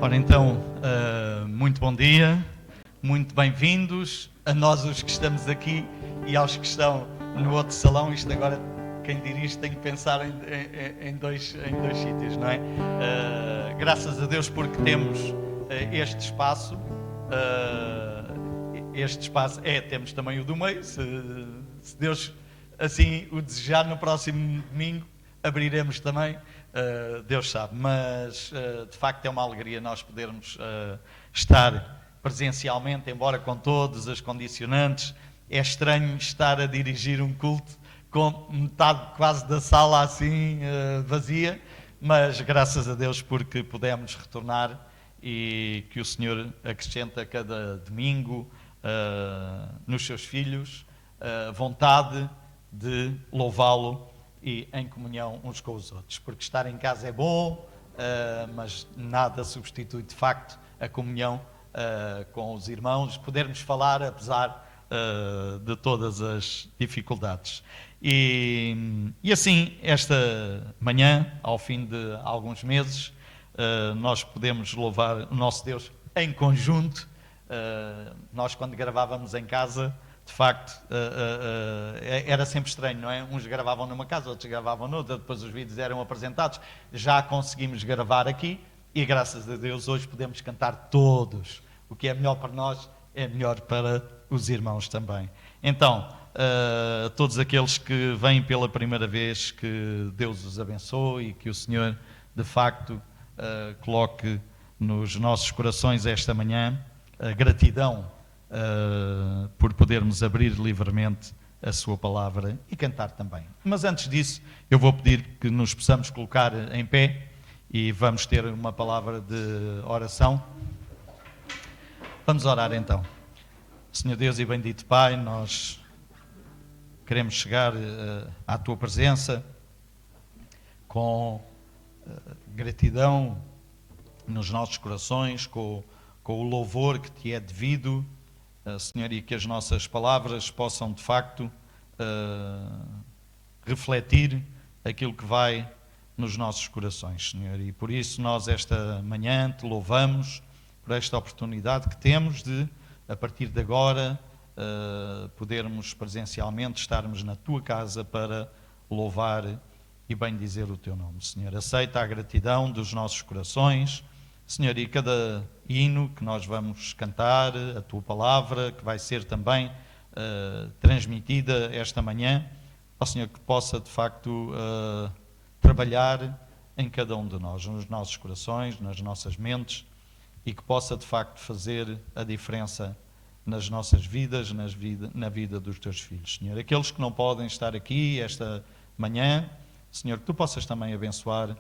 Ora então, muito bom dia, muito bem-vindos a nós os que estamos aqui e aos que estão no outro salão. Isto agora, quem dirige tem que pensar em dois sítios, não é? Graças a Deus porque temos este espaço. Temos também o do meio, se Deus assim o desejar, no próximo domingo abriremos também. Deus sabe, mas de facto é uma alegria nós podermos estar presencialmente, embora com todas as condicionantes. É estranho estar a dirigir um culto com metade quase da sala assim vazia, mas graças a Deus porque pudemos retornar e que o Senhor acrescenta a cada domingo nos seus filhos vontade de louvá-lo e em comunhão uns com os outros, porque estar em casa é bom, mas nada substitui de facto a comunhão com os irmãos, podermos falar apesar de todas as dificuldades. E assim, esta manhã, ao fim de alguns meses, nós podemos louvar o nosso Deus em conjunto. Nós, quando gravávamos em casa, de facto, era sempre estranho, não é? Uns gravavam numa casa, outros gravavam noutra, depois os vídeos eram apresentados. Já conseguimos gravar aqui e, graças a Deus, hoje podemos cantar todos. O que é melhor para nós é melhor para os irmãos também. Então, todos aqueles que vêm pela primeira vez, que Deus os abençoe e que o Senhor, de facto, coloque nos nossos corações esta manhã a gratidão por podermos abrir livremente a sua palavra e cantar também. Mas antes disso, eu vou pedir que nos possamos colocar em pé e vamos ter uma palavra de oração. Vamos orar então. Senhor Deus e bendito Pai, nós queremos chegar à Tua presença com gratidão nos nossos corações, com o louvor que Te é devido, Senhor, e que as nossas palavras possam de facto refletir aquilo que vai nos nossos corações, Senhor. E por isso nós esta manhã Te louvamos por esta oportunidade que temos de, a partir de agora, podermos presencialmente estarmos na Tua casa para louvar e bendizer o Teu nome, Senhor. Aceita a gratidão dos nossos corações, Senhor, e cada hino que nós vamos cantar, a Tua palavra, que vai ser também transmitida esta manhã, ó Senhor, que possa de facto trabalhar em cada um de nós, nos nossos corações, nas nossas mentes, e que possa de facto fazer a diferença nas nossas vidas, na vida dos Teus filhos, Senhor. Aqueles que não podem estar aqui esta manhã, Senhor, que Tu possas também abençoar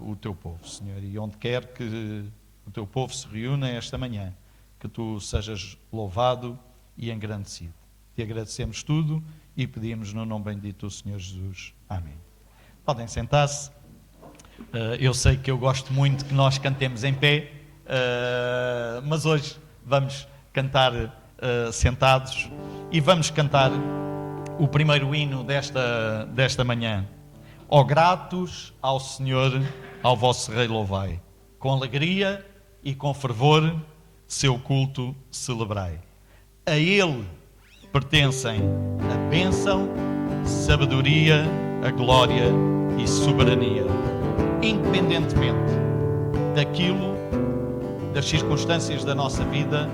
o Teu povo, Senhor, e onde quer que o Teu povo se reúna esta manhã, que Tu sejas louvado e engrandecido. Te agradecemos tudo e pedimos no nome bendito do Senhor Jesus. Amém. Podem sentar-se. Eu sei que eu gosto muito que nós cantemos em pé, mas hoje vamos cantar sentados e vamos cantar o primeiro hino desta manhã. Ó gratos ao Senhor, ao vosso Rei louvai, com alegria e com fervor, seu culto celebrai. A Ele pertencem a bênção, sabedoria, a glória e soberania, independentemente das circunstâncias da nossa vida.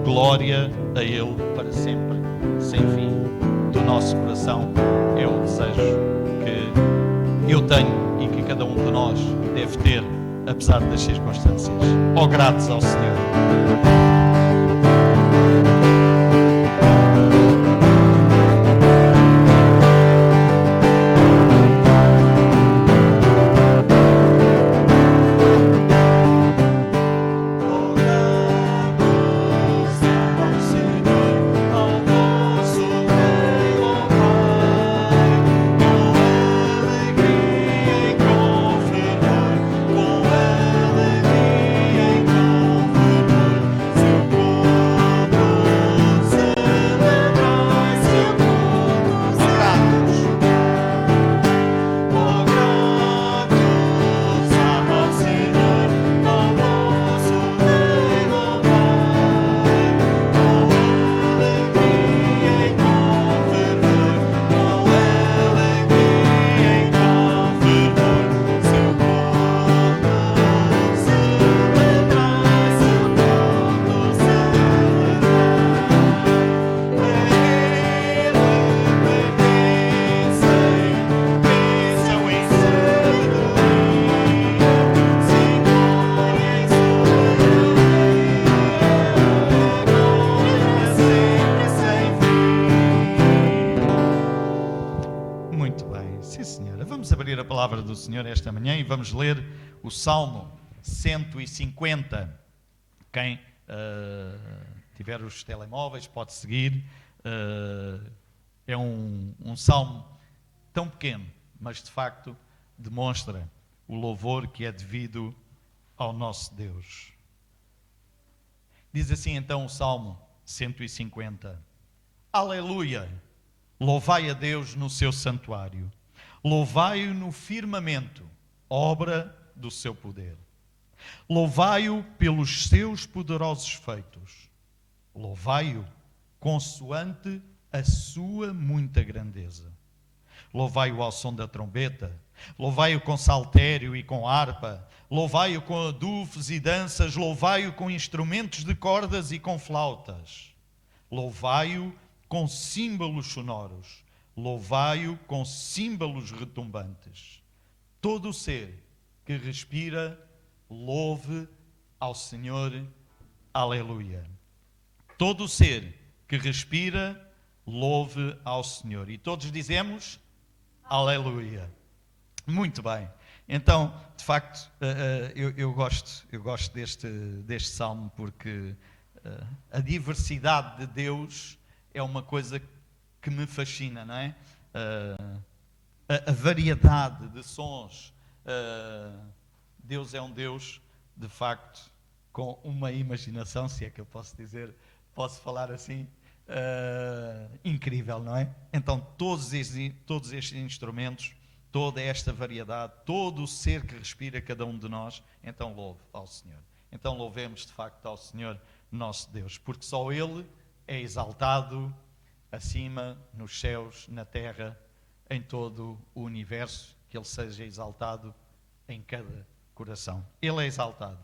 Glória a Ele para sempre, sem fim. Do nosso coração é o desejo que eu tenho e que cada um de nós deve ter, apesar das circunstâncias. Ó gratos ao Senhor. Seu Senhor esta manhã e vamos ler o Salmo 150. Quem tiver os telemóveis pode seguir. É um salmo tão pequeno, mas de facto demonstra o louvor que é devido ao nosso Deus. Diz assim então o Salmo 150: Aleluia! Louvai a Deus no seu santuário, louvai-o no firmamento, obra do seu poder. Louvai-o pelos seus poderosos feitos, louvai-o consoante a sua muita grandeza. Louvai-o ao som da trombeta, louvai-o com saltério e com harpa, louvai-o com adufes e danças, louvai-o com instrumentos de cordas e com flautas. Louvai-o com símbolos sonoros, louvai-o com símbolos retumbantes. Todo o ser que respira, louve ao Senhor. Aleluia. Todo o ser que respira, louve ao Senhor. E todos dizemos aleluia. Muito bem. Então, de facto, eu gosto deste salmo porque a diversidade de Deus é uma coisa que me fascina, não é? A variedade de sons. Deus é um Deus, de facto, com uma imaginação, se é que eu posso falar assim, incrível, não é? Então, todos estes instrumentos, toda esta variedade, todo o ser que respira cada um de nós, então louve ao Senhor. Então louvemos de facto ao Senhor nosso Deus, porque só Ele é exaltado acima, nos céus, na terra, em todo o universo, que Ele seja exaltado em cada coração. Ele é exaltado.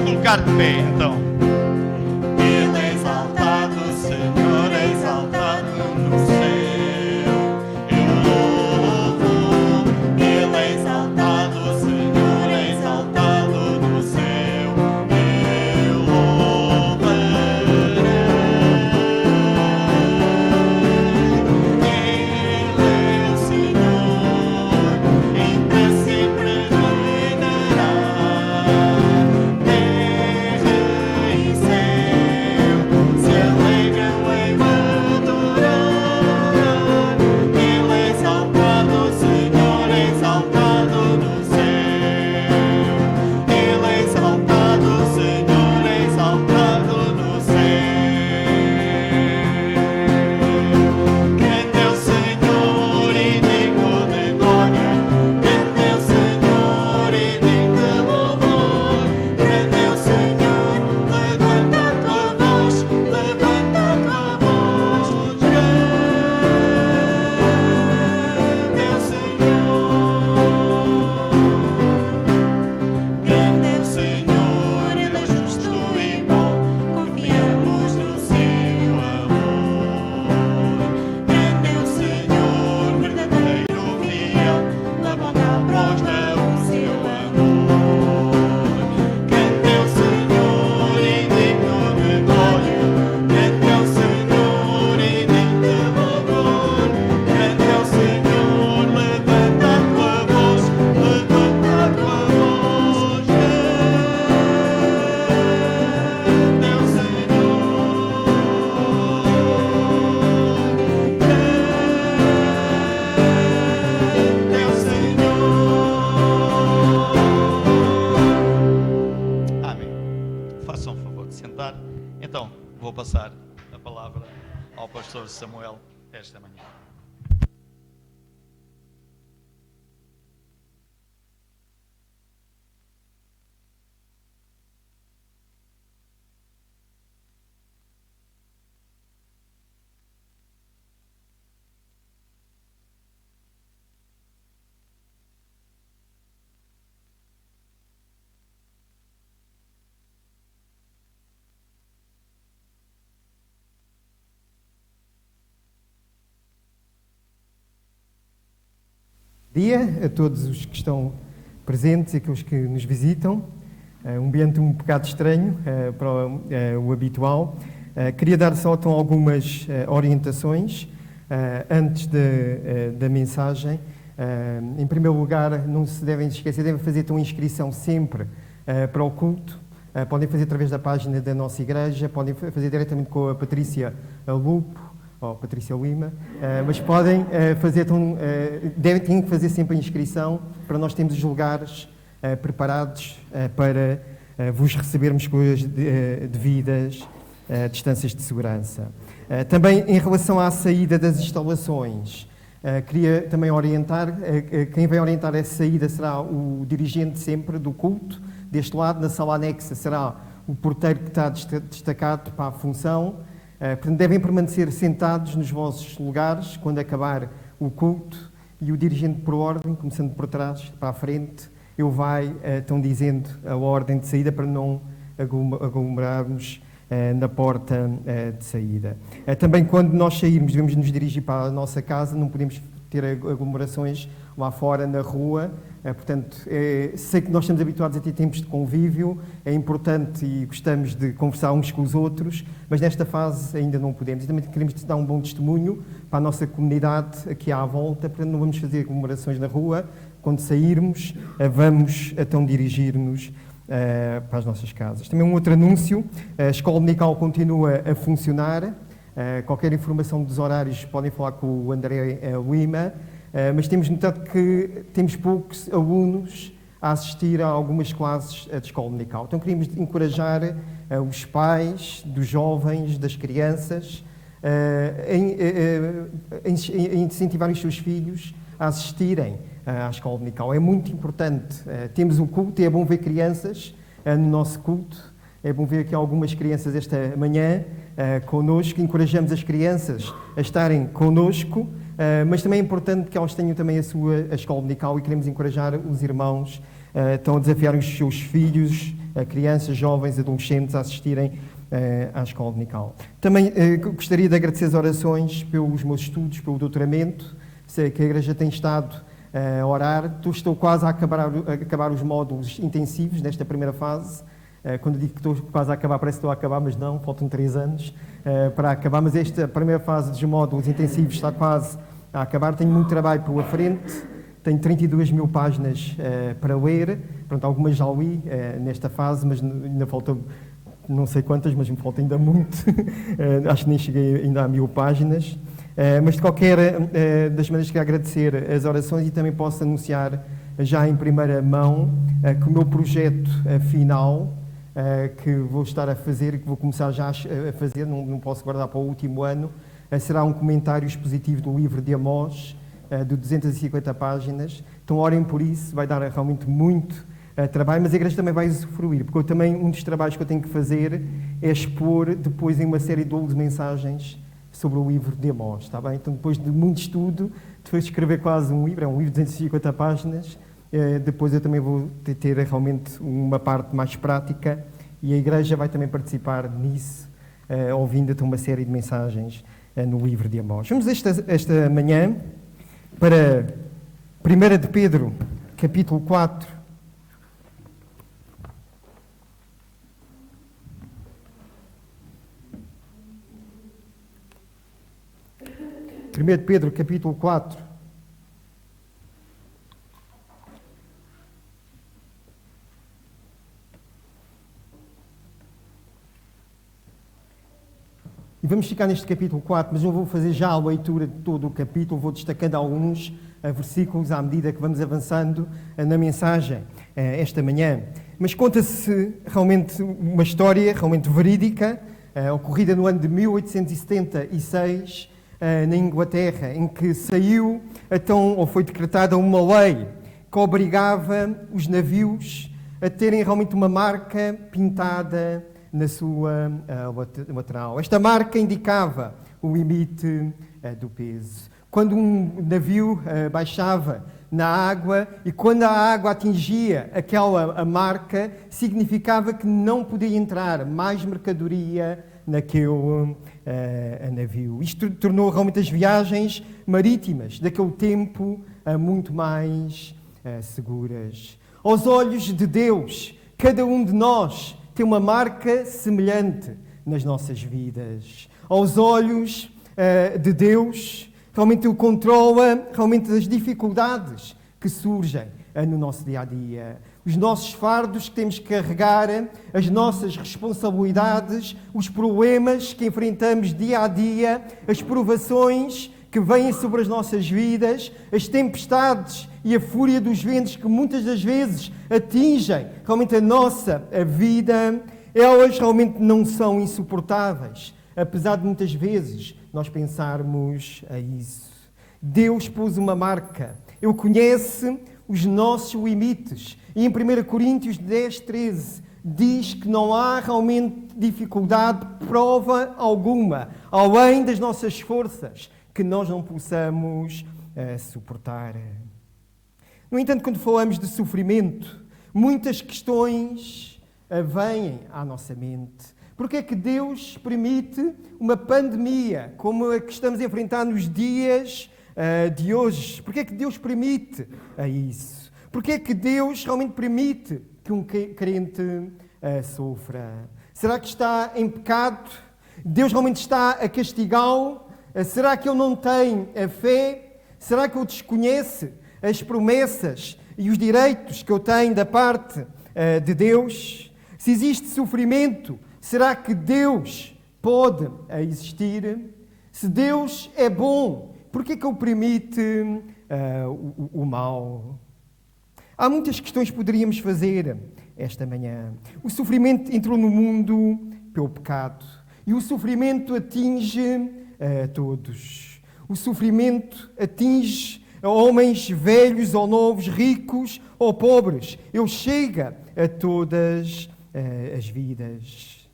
Colocar de pé, então. Ele é exaltado, o Senhor é exaltado no céu. Eu louvo. Ele é exaltado, o Senhor é exaltado no céu. Eu louvarei. Ele é o Senhor, em para sempre reinará. então vou passar a palavra ao pastor Samuel esta manhã. Dia a todos os que estão presentes e aqueles que nos visitam. Um ambiente um bocado estranho para o habitual. Queria dar só então algumas orientações antes da mensagem. Em primeiro lugar, não se devem esquecer, devem fazer então inscrição sempre para o culto. Podem fazer através da página da nossa igreja, podem fazer diretamente com a Patrícia Lupo, ou Patrícia Lima, mas podem fazer, têm que fazer sempre a inscrição para nós termos os lugares preparados para vos recebermos com as devidas distâncias de segurança. Também em relação à saída das instalações, queria também orientar, quem vai orientar essa saída será o dirigente sempre do culto. Deste lado, na sala anexa, será o porteiro que está destacado para a função. Portanto, devem permanecer sentados nos vossos lugares quando acabar o culto e o dirigente por ordem, começando por trás para a frente, ele vai, estão dizendo, a ordem de saída para não aglomerarmos na porta de saída. Também quando nós sairmos, devemos nos dirigir para a nossa casa, não podemos ter aglomerações lá fora na rua. Portanto, sei que nós estamos habituados a ter tempos de convívio, é importante e gostamos de conversar uns com os outros, mas nesta fase ainda não podemos. E também queremos dar um bom testemunho para a nossa comunidade aqui à volta, portanto não vamos fazer aglomerações na rua. Quando sairmos, vamos então dirigir-nos para as nossas casas. Também um outro anúncio, a Escola Dominical continua a funcionar. Qualquer informação dos horários podem falar com o André Lima. Mas temos notado que temos poucos alunos a assistir a algumas classes de escola dominical. Então queríamos encorajar os pais dos jovens, das crianças, a incentivar os seus filhos a assistirem à escola dominical. É muito importante. Temos um culto e é bom ver crianças no nosso culto. É bom ver aqui algumas crianças esta manhã connosco. Encorajamos as crianças a estarem connosco. Mas também é importante que elas tenham também a escola dominical e queremos encorajar os irmãos a desafiar os seus filhos, crianças, jovens, adolescentes a assistirem à escola dominical. Também gostaria de agradecer as orações pelos meus estudos, pelo doutoramento. Sei que a Igreja tem estado a orar. Estou quase a acabar os módulos intensivos nesta primeira fase. Quando digo que estou quase a acabar, parece que estou a acabar, mas não, faltam 3 anos para acabar. Mas esta primeira fase dos módulos intensivos está quase a acabar. Tenho muito trabalho pela frente, tenho 32 mil páginas para ler. Pronto, algumas já li nesta fase, mas ainda falta não sei quantas, mas me falta ainda muito. Acho que nem cheguei ainda a 1000 páginas. Mas de qualquer das maneiras, quero agradecer as orações e também posso anunciar já em primeira mão que o meu projeto final, que vou estar a fazer e que vou começar já a fazer, não posso guardar para o último ano, será um comentário expositivo do livro de Amós, de 250 páginas. Então orem por isso, vai dar realmente muito trabalho, mas a Igreja também vai usufruir, porque também um dos trabalhos que eu tenho que fazer é expor depois em uma série de 12 mensagens sobre o livro de Amós, está bem? Então depois de muito estudo, depois de escrever quase um livro, é um livro de 250 páginas, depois eu também vou ter realmente uma parte mais prática e a Igreja vai também participar nisso, ouvindo então uma série de mensagens no livro de Amós. Vamos esta manhã para 1 de Pedro, capítulo 4. 1 de Pedro, capítulo 4. E vamos ficar neste capítulo 4, mas não vou fazer já a leitura de todo o capítulo, vou destacando alguns versículos à medida que vamos avançando na mensagem esta manhã. Mas conta-se realmente uma história realmente verídica ocorrida no ano de 1876, na Inglaterra, em que saiu, então, ou foi decretada uma lei que obrigava os navios a terem realmente uma marca pintada na sua lateral. Esta marca indicava o limite do peso. Quando um navio baixava na água e quando a água atingia a marca, significava que não podia entrar mais mercadoria naquele navio. Isto tornou realmente as viagens marítimas daquele tempo muito mais seguras. Aos olhos de Deus, cada um de nós tem uma marca semelhante nas nossas vidas. Aos olhos de Deus, realmente Ele controla realmente as dificuldades que surgem no nosso dia-a-dia. Os nossos fardos que temos que carregar, as nossas responsabilidades, os problemas que enfrentamos dia-a-dia, as provações que vêm sobre as nossas vidas, as tempestades e a fúria dos ventos que muitas das vezes atingem realmente a nossa vida, elas realmente não são insuportáveis, apesar de muitas vezes nós pensarmos a isso. Deus pôs uma marca, Ele conhece os nossos limites. E em 1 Coríntios 10:13 diz que não há realmente dificuldade, prova alguma, além das nossas forças, que nós não possamos suportar. No entanto, quando falamos de sofrimento, muitas questões vêm à nossa mente. Porque é que Deus permite uma pandemia como a que estamos a enfrentar nos dias de hoje? Porque é que Deus permite isso? Porque é que Deus realmente permite que um crente sofra? Será que está em pecado? Deus realmente está a castigá-lo? Será que ele não tem a fé? Será que ele desconhece as promessas e os direitos que ele tem da parte de Deus? Se existe sofrimento, será que Deus pode existir? Se Deus é bom, por que é que Ele permite o mal? Há muitas questões que poderíamos fazer esta manhã. O sofrimento entrou no mundo pelo pecado. E o sofrimento atinge todos. O sofrimento atinge homens velhos ou novos, ricos ou pobres. Ele chega a todas as vidas.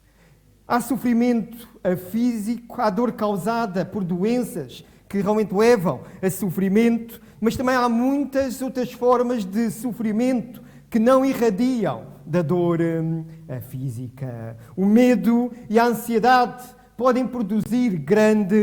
Há sofrimento físico, há dor causada por doenças que realmente levam a sofrimento, mas também há muitas outras formas de sofrimento que não irradiam da dor física. O medo e a ansiedade podem produzir grande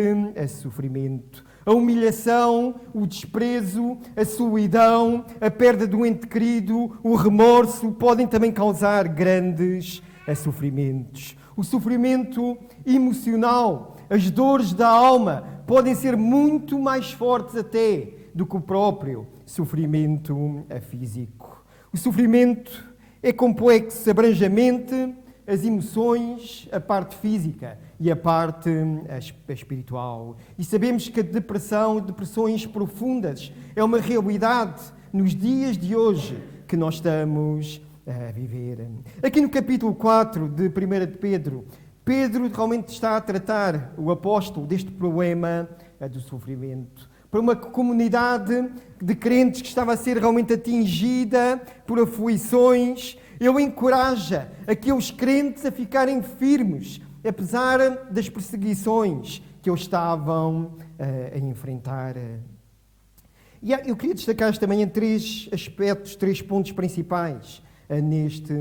sofrimento. A humilhação, o desprezo, a solidão, a perda do ente querido, o remorso podem também causar grandes sofrimentos. O sofrimento emocional, as dores da alma podem ser muito mais fortes até do que o próprio sofrimento físico. O sofrimento é complexo, abrange a mente, as emoções, a parte física e a parte espiritual. E sabemos que a depressão, depressões profundas, é uma realidade nos dias de hoje que nós estamos a viver. Aqui no capítulo 4 de 1 de Pedro, Pedro realmente está a tratar, o apóstolo, deste problema do sofrimento. Para uma comunidade de crentes que estava a ser realmente atingida por aflições, ele encoraja aqueles crentes a ficarem firmes, apesar das perseguições que eles estavam a enfrentar. E eu queria destacar esta manhã três aspectos, 3 pontos principais neste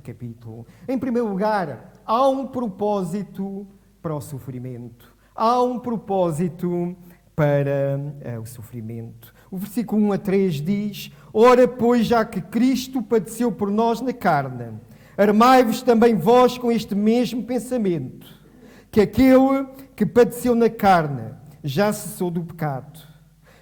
capítulo. Em primeiro lugar, há um propósito para o sofrimento. Há um propósito para o sofrimento. O versículo 1 a 3 diz: Ora, pois, já que Cristo padeceu por nós na carne, armai-vos também vós com este mesmo pensamento, que aquele que padeceu na carne já cessou do pecado,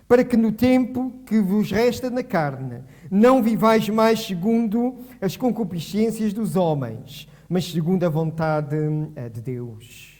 para que no tempo que vos resta na carne não vivais mais segundo as concupiscências dos homens, mas segundo a vontade de Deus.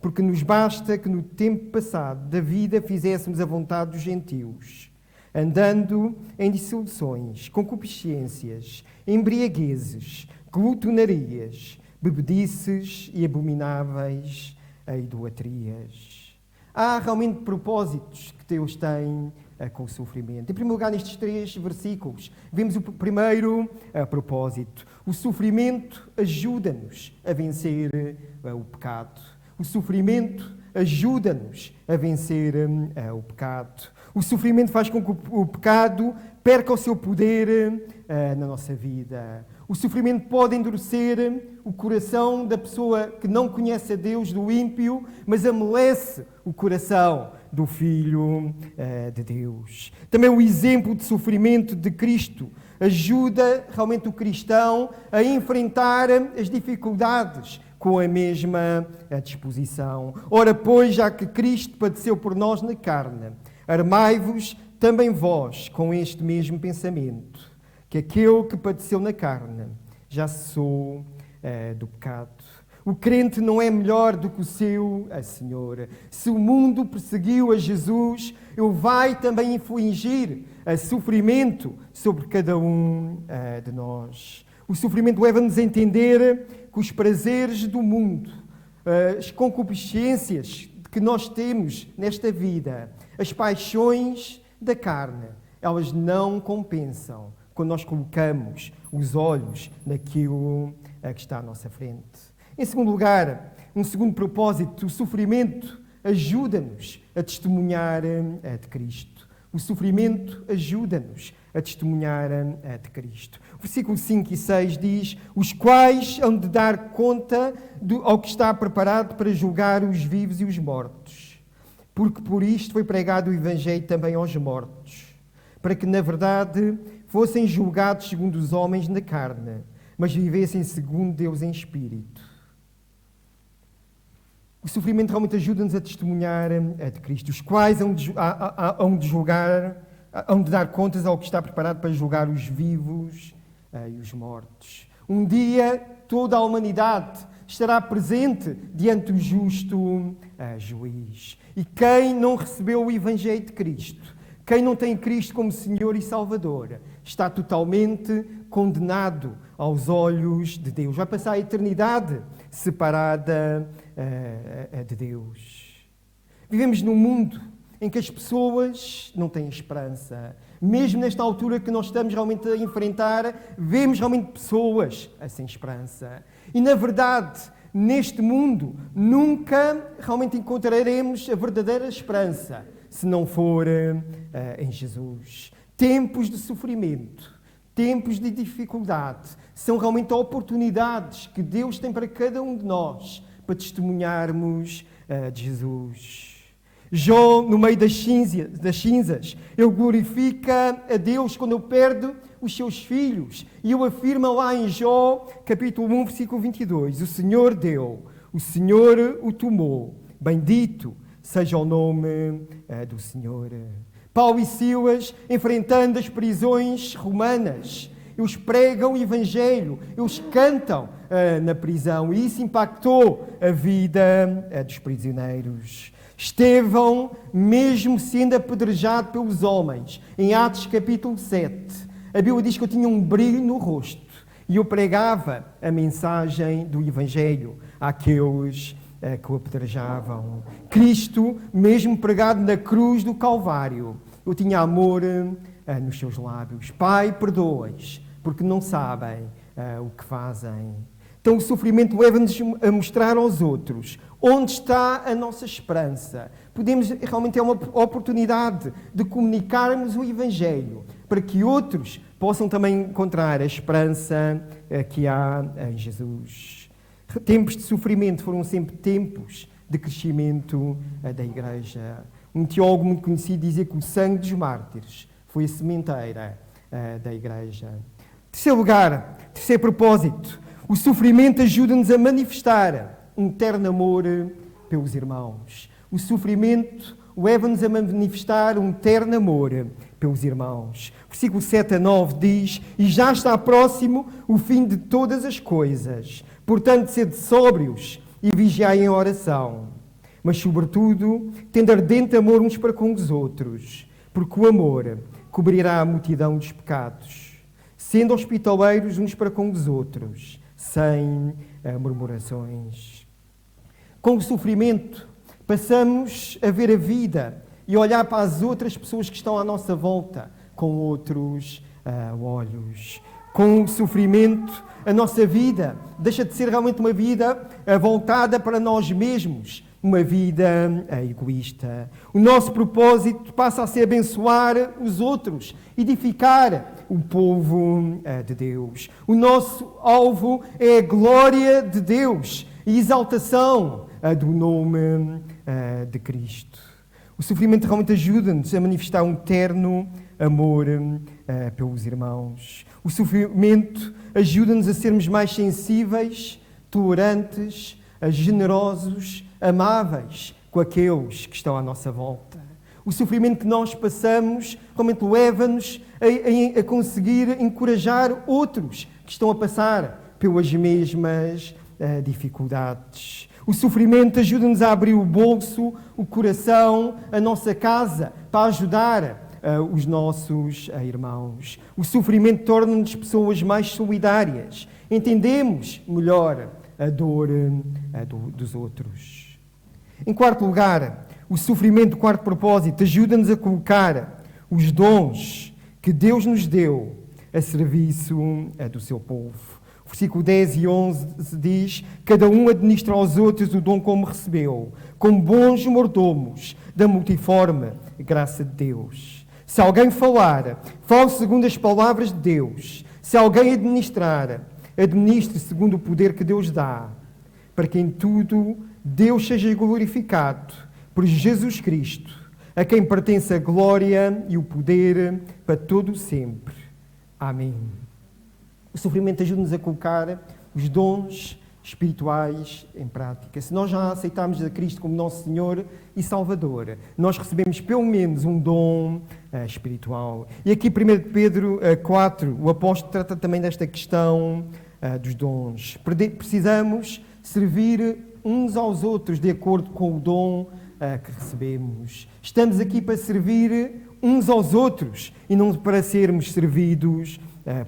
Porque nos basta que no tempo passado da vida fizéssemos a vontade dos gentios, andando em dissoluções, concupiscências, embriaguezes, glutonarias, bebedices e abomináveis idolatrias. Há realmente propósitos que Deus tem com o sofrimento. Em primeiro lugar, nestes 3 versículos, vemos o primeiro propósito. O sofrimento ajuda-nos a vencer o pecado. O sofrimento ajuda-nos a vencer o pecado. O sofrimento faz com que o pecado perca o seu poder na nossa vida. O sofrimento pode endurecer o coração da pessoa que não conhece a Deus, do ímpio, mas amolece o coração do Filho de Deus. Também o exemplo de sofrimento de Cristo ajuda realmente o cristão a enfrentar as dificuldades com a mesma disposição. Ora, pois, já que Cristo padeceu por nós na carne, armai-vos também vós com este mesmo pensamento, que aquele que padeceu na carne já cessou do pecado. O crente não é melhor do que o seu Senhor. Se o mundo perseguiu a Jesus, ele vai também infligir sofrimento sobre cada um de nós. O sofrimento leva-nos a entender que os prazeres do mundo, as concupiscências que nós temos nesta vida, as paixões da carne, elas não compensam quando nós colocamos os olhos naquilo que está à nossa frente. Em segundo lugar, um segundo propósito, o sofrimento ajuda-nos a testemunhar de Cristo. O sofrimento ajuda-nos a testemunhar de Cristo. O versículo 5 e 6 diz: os quais hão de dar conta ao que está preparado para julgar os vivos e os mortos. Porque por isto foi pregado o Evangelho também aos mortos, para que, na verdade, fossem julgados segundo os homens na carne, mas vivessem segundo Deus em espírito. O sofrimento realmente ajuda-nos a testemunhar de Cristo, os quais hão de julgar, hão de dar contas ao que está preparado para julgar os vivos e os mortos. Um dia toda a humanidade estará presente diante do justo juiz. E quem não recebeu o Evangelho de Cristo, quem não tem Cristo como Senhor e Salvador, está totalmente condenado aos olhos de Deus. Vai passar a eternidade separada de Deus. Vivemos num mundo em que as pessoas não têm esperança. Mesmo nesta altura que nós estamos realmente a enfrentar, vemos realmente pessoas sem esperança. E, na verdade, neste mundo, nunca realmente encontraremos a verdadeira esperança se não for em Jesus. Tempos de sofrimento, tempos de dificuldade, são realmente oportunidades que Deus tem para cada um de nós para testemunharmos de Jesus. Jó, no meio das cinzas, ele glorifica a Deus quando ele perde os seus filhos. E ele afirma lá em Jó, capítulo 1, versículo 22, o Senhor deu, o Senhor o tomou, bendito seja o nome do Senhor. Paulo e Silas, enfrentando as prisões romanas, eles pregam o Evangelho, eles cantam na prisão, e isso impactou a vida dos prisioneiros. Estevão, mesmo sendo apedrejado pelos homens, em Atos capítulo 7, a Bíblia diz que eu tinha um brilho no rosto e eu pregava a mensagem do Evangelho àqueles que o apedrejavam. Cristo, mesmo pregado na cruz do Calvário, eu tinha amor nos seus lábios. Pai, perdoa-os, porque não sabem o que fazem. Então o sofrimento leva-nos a mostrar aos outros onde está a nossa esperança. Podemos realmente ter uma oportunidade de comunicarmos o Evangelho para que outros possam também encontrar a esperança que há em Jesus. Tempos de sofrimento foram sempre tempos de crescimento da Igreja. Um teólogo muito conhecido dizia que o sangue dos mártires foi a sementeira da Igreja. Terceiro lugar, terceiro propósito, o sofrimento ajuda-nos a manifestar um terno amor pelos irmãos. O sofrimento leva-nos a manifestar um terno amor pelos irmãos. Versículo 7 a 9 diz: e já está próximo o fim de todas as coisas. Portanto, sede sóbrios e vigiai em oração. Mas, sobretudo, tende ardente amor uns para com os outros, porque o amor cobrirá a multidão dos pecados. Sendo hospitaleiros uns para com os outros, sem murmurações. Com o sofrimento, passamos a ver a vida e olhar para as outras pessoas que estão à nossa volta com outros olhos. Com o sofrimento, a nossa vida deixa de ser realmente uma vida voltada para nós mesmos, uma vida egoísta. O nosso propósito passa a ser abençoar os outros, edificar o povo de Deus. O nosso alvo é a glória de Deus e exaltação do nome de Cristo. O sofrimento realmente ajuda-nos a manifestar um terno amor pelos irmãos. O sofrimento ajuda-nos a sermos mais sensíveis, tolerantes, generosos, amáveis com aqueles que estão à nossa volta. O sofrimento que nós passamos realmente leva-nos a conseguir encorajar outros que estão a passar pelas mesmas dificuldades. O sofrimento ajuda-nos a abrir o bolso, o coração, a nossa casa, para ajudar os nossos irmãos. O sofrimento torna-nos pessoas mais solidárias. Entendemos melhor a dor dos outros. Em quarto lugar, o sofrimento, quarto propósito, ajuda-nos a colocar os dons que Deus nos deu a serviço do seu povo. O versículo 10 e 11 diz: cada um administra aos outros o dom como recebeu, como bons mordomos da multiforme graça de Deus. Se alguém falar, fale segundo as palavras de Deus. Se alguém administrar, administre segundo o poder que Deus dá, para que em tudo Deus seja glorificado por Jesus Cristo, a quem pertence a glória e o poder para todo o sempre. Amém. O sofrimento ajuda-nos a colocar os dons espirituais em prática. Se nós já aceitarmos a Cristo como nosso Senhor e Salvador, nós recebemos pelo menos um dom espiritual. E aqui, 1 Pedro 4, o apóstolo trata também desta questão dos dons. Precisamos servir uns aos outros de acordo com o dom que recebemos. Estamos aqui para servir uns aos outros e não para sermos servidos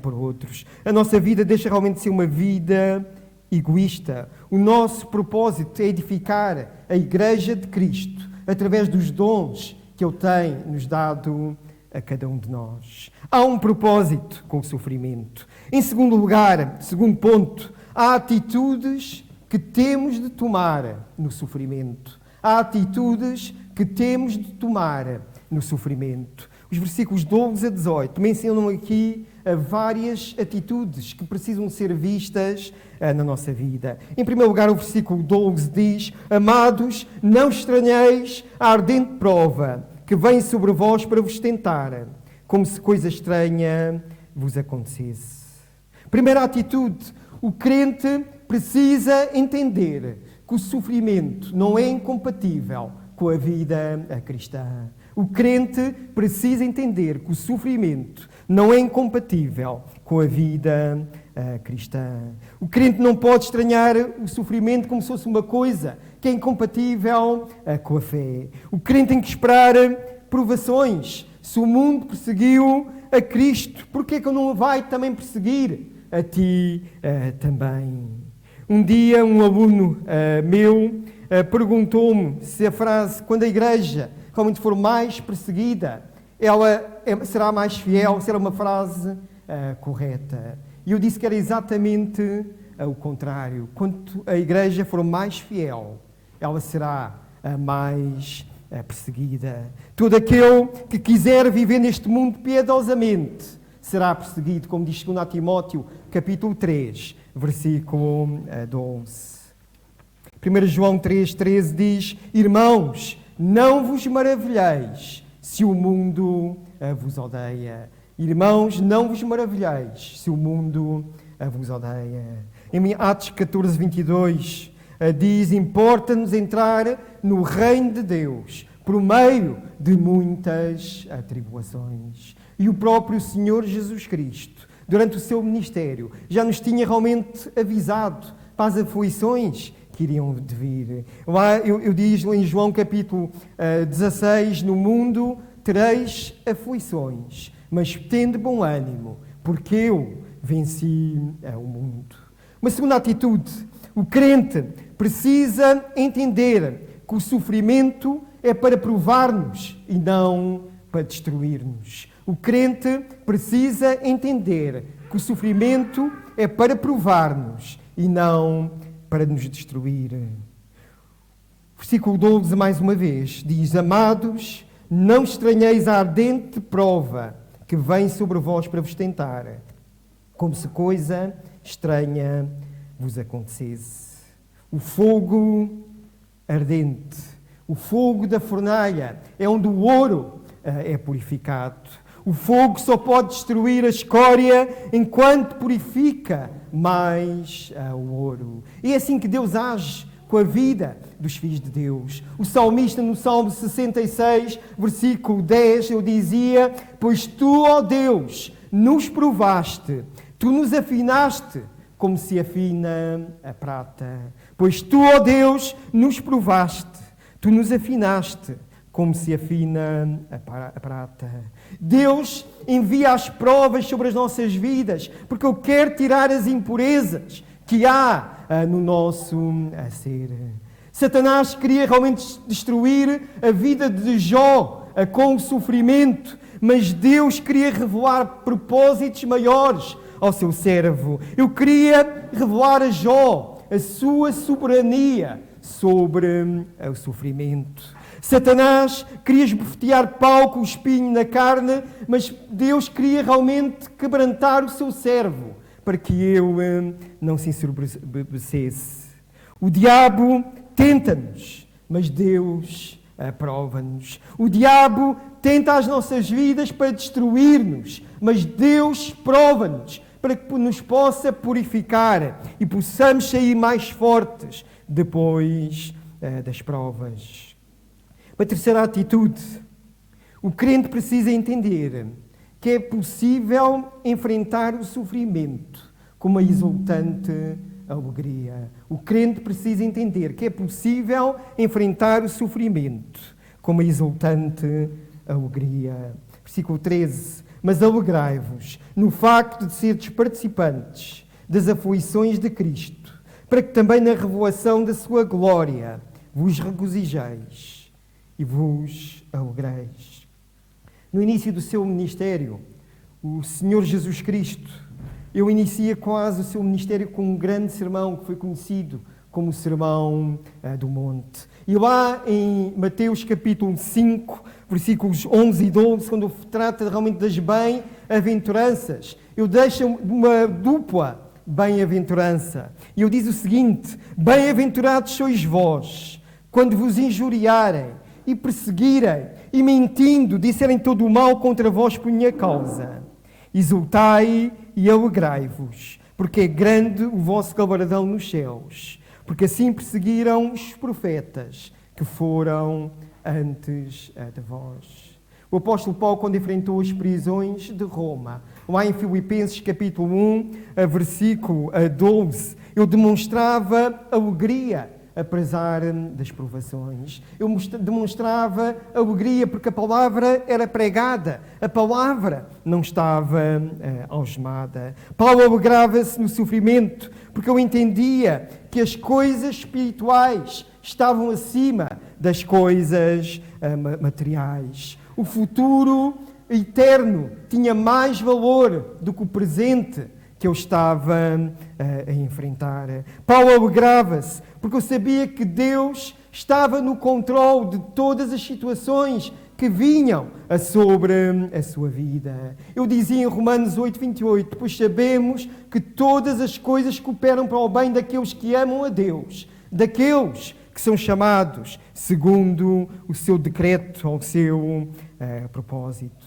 por outros. A nossa vida deixa realmente de ser uma vida egoísta. O nosso propósito é edificar a Igreja de Cristo através dos dons que Ele tem nos dado a cada um de nós. Há um propósito com o sofrimento. Em segundo lugar, segundo ponto, há atitudes que temos de tomar no sofrimento. Há atitudes que temos de tomar no sofrimento. Os versículos 12 a 18 mencionam aqui várias atitudes que precisam ser vistas na nossa vida. Em primeiro lugar, o versículo 12 diz: amados, não estranheis a ardente prova que vem sobre vós para vos tentar, como se coisa estranha vos acontecesse. Primeira atitude, o crente precisa entender que o sofrimento não é incompatível com a vida cristã. O crente precisa entender que o sofrimento não é incompatível com a vida cristã. O crente não pode estranhar o sofrimento como se fosse uma coisa que é incompatível com a fé. O crente tem que esperar provações. Se o mundo perseguiu a Cristo, por que é que ele não vai também perseguir a ti também? Um dia um aluno meu perguntou-me se a frase, quando a igreja realmente for mais perseguida, ela será mais fiel, será uma frase correta. E eu disse que era exatamente o contrário. Quando a igreja for mais fiel, ela será mais perseguida. Todo aquele que quiser viver neste mundo piedosamente será perseguido, como diz 2 Timóteo, capítulo 3, versículo 12. 1 João 3,13 diz: irmãos, não vos maravilheis se o mundo vos odeia. Irmãos, não vos maravilheis se o mundo vos odeia. Em Atos 14, 22, diz: importa-nos entrar no reino de Deus por meio de muitas tribulações. E o próprio Senhor Jesus Cristo, durante o seu ministério, já nos tinha realmente avisado para as aflições que iriam de vir. Lá eu diz em João capítulo 16, no mundo tereis aflições, mas tende bom ânimo, porque eu venci o mundo. Uma segunda atitude, o crente precisa entender que o sofrimento é para provar-nos e não para destruir-nos. O crente precisa entender que o sofrimento é para provar-nos e não para nos destruir. Versículo 12, mais uma vez, diz: Amados, não estranheis a ardente prova que vem sobre vós para vos tentar, como se coisa estranha vos acontecesse. O fogo ardente, o fogo da fornalha, é onde o ouro é purificado. O fogo só pode destruir a escória enquanto purifica mais o ouro. E é assim que Deus age com a vida dos filhos de Deus. O salmista, no Salmo 66, versículo 10, ele dizia: Pois tu, ó Deus, nos provaste, tu nos afinaste como se afina a prata. Pois tu, ó Deus, nos provaste, tu nos afinaste como se afina a prata. Deus envia as provas sobre as nossas vidas, porque Ele quer tirar as impurezas que há no nosso ser. Satanás queria realmente destruir a vida de Jó com o sofrimento, mas Deus queria revelar propósitos maiores ao seu servo. Ele queria revelar a Jó a sua soberania sobre o sofrimento. Satanás queria esbofetear Paulo com o espinho na carne, mas Deus queria realmente quebrantar o seu servo, para que ele não se ensoberbecesse. O diabo tenta-nos, mas Deus aprova-nos. O diabo tenta as nossas vidas para destruir-nos, mas Deus prova-nos, para que nos possa purificar e possamos sair mais fortes depois das provas. Uma terceira atitude, o crente precisa entender que é possível enfrentar o sofrimento com uma exultante alegria. O crente precisa entender que é possível enfrentar o sofrimento com uma exultante alegria. Versículo 13. Mas alegrai-vos no facto de seres participantes das aflições de Cristo, para que também na revelação da sua glória vos regozijeis e vos alegreis. No início do seu ministério, o Senhor Jesus Cristo, ele inicia quase o seu ministério com um grande sermão que foi conhecido como o Sermão do Monte. E lá em Mateus capítulo 5, versículos 11 e 12, quando trata realmente das bem-aventuranças, ele deixa uma dupla bem-aventurança. E ele diz o seguinte: Bem-aventurados sois vós, quando vos injuriarem e perseguirem, e mentindo, disserem todo o mal contra vós por minha causa. Exultai e alegrai-vos, porque é grande o vosso galardão nos céus, porque assim perseguiram os profetas que foram antes de vós. O apóstolo Paulo, quando enfrentou as prisões de Roma, lá em Filipenses capítulo 1, versículo 12, ele demonstrava alegria apesar das provações. Eu demonstrava alegria porque a palavra era pregada, a palavra não estava algemada. Paulo alegrava-se no sofrimento porque eu entendia que as coisas espirituais estavam acima das coisas materiais. O futuro eterno tinha mais valor do que o presente que eu estava a enfrentar. Paulo alegrava-se porque eu sabia que Deus estava no controle de todas as situações que vinham sobre a sua vida. Eu dizia em Romanos 8:28, pois sabemos que todas as coisas cooperam para o bem daqueles que amam a Deus, daqueles que são chamados segundo o seu decreto, ao seu propósito.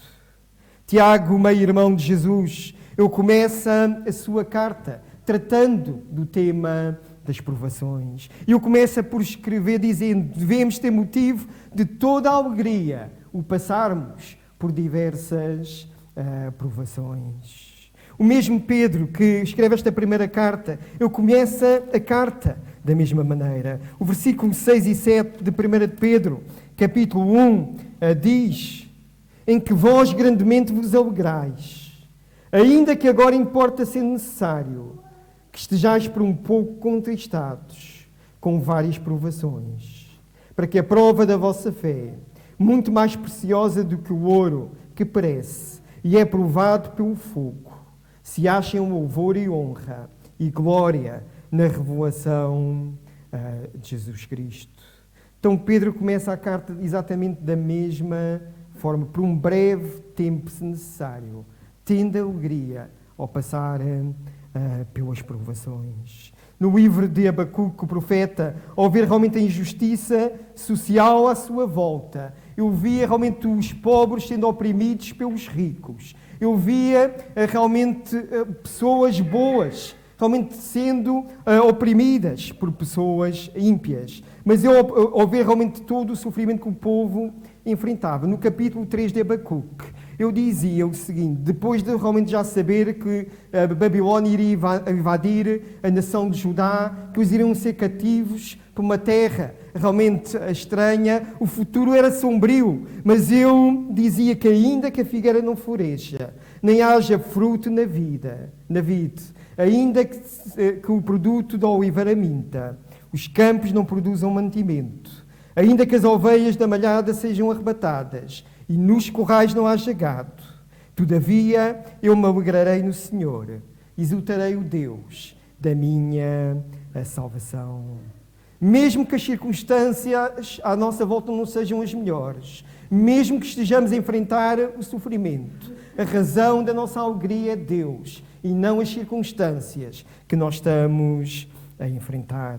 Tiago, meio-irmão de Jesus, ele começa a sua carta tratando do tema das provações. E ele começa por escrever dizendo: devemos ter motivo de toda a alegria o passarmos por diversas provações. O mesmo Pedro que escreve esta primeira carta, ele começa a carta da mesma maneira. O versículo 6 e 7 de 1 Pedro, capítulo 1, diz: em que vós grandemente vos alegrais, ainda que agora importa ser necessário que que estejais por um pouco contristados com várias provações, para que a prova da vossa fé, muito mais preciosa do que o ouro que perece e é provado pelo fogo, se achem louvor e honra e glória na revelação de Jesus Cristo. Então Pedro começa a carta exatamente da mesma forma, por um breve tempo se necessário, tendo alegria ao passar pelas provações. No livro de Abacuque, o profeta, ao ver realmente a injustiça social à sua volta, eu via realmente os pobres sendo oprimidos pelos ricos. Eu via realmente pessoas boas realmente sendo oprimidas por pessoas ímpias. Mas eu, ao ver realmente todo o sofrimento que o povo enfrentava, no capítulo 3 de Abacuque, eu dizia o seguinte: depois de realmente já saber que a Babilónia iria invadir a nação de Judá, que eles iriam ser cativos por uma terra realmente estranha, o futuro era sombrio, mas eu dizia que ainda que a figueira não floresça, nem haja fruto na vide, ainda que o produto da oliveira minta, os campos não produzam mantimento, ainda que as ovelhas da malhada sejam arrebatadas e nos currais não haja gado, todavia eu me alegrarei no Senhor, exultarei o Deus da minha salvação. Mesmo que as circunstâncias à nossa volta não sejam as melhores, mesmo que estejamos a enfrentar o sofrimento, a razão da nossa alegria é Deus e não as circunstâncias que nós estamos a enfrentar.